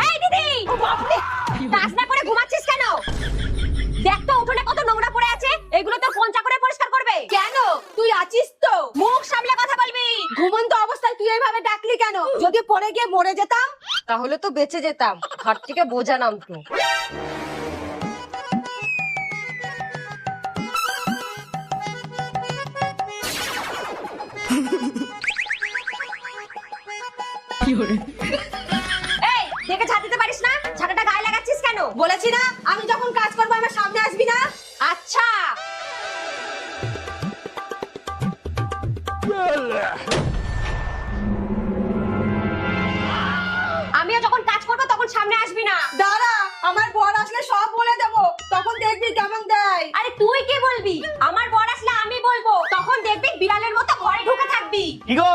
এই দিদি, ও বাপ রে, কাজ না করে ঘুমাচ্ছিস কেন? দেখ তো উঠোনে কত নোংরা পড়ে আছে, এগুলো তো কোন চাকরে পরিষ্কার করবে? কেন তুই আছিস তো? মুখ সামলে কথা বলবি। ঘুমন্ত অবস্থায় তুই এইভাবে ডাকলি কেন? যদি পড়ে গিয়ে মরে যেতাম তাহলে তো বেঁচে যেতাম, ঘর থেকে বোঝা নামতো। এই, দেখে ঝাড় দিতে পারিস না? ঝাড়াটা গায়ে লাগাচ্ছিস কেন? বলেছি না আমি যখন কাজ করবো আমার সামনে আসবি না। আচ্ছা, আমিও যখন কাজ করবো তখন সামনে আসবি না। দাঁড়া, আমার বর আসলে সব বলে দেবো, তখন দেখবি কেমন দেয়। আরে তুই কি বলবি? আমার বর আসলে আমি বলবো, তখন দেখবি বিড়ালের মতো ঘরে ঢুকে থাকবি। কি গো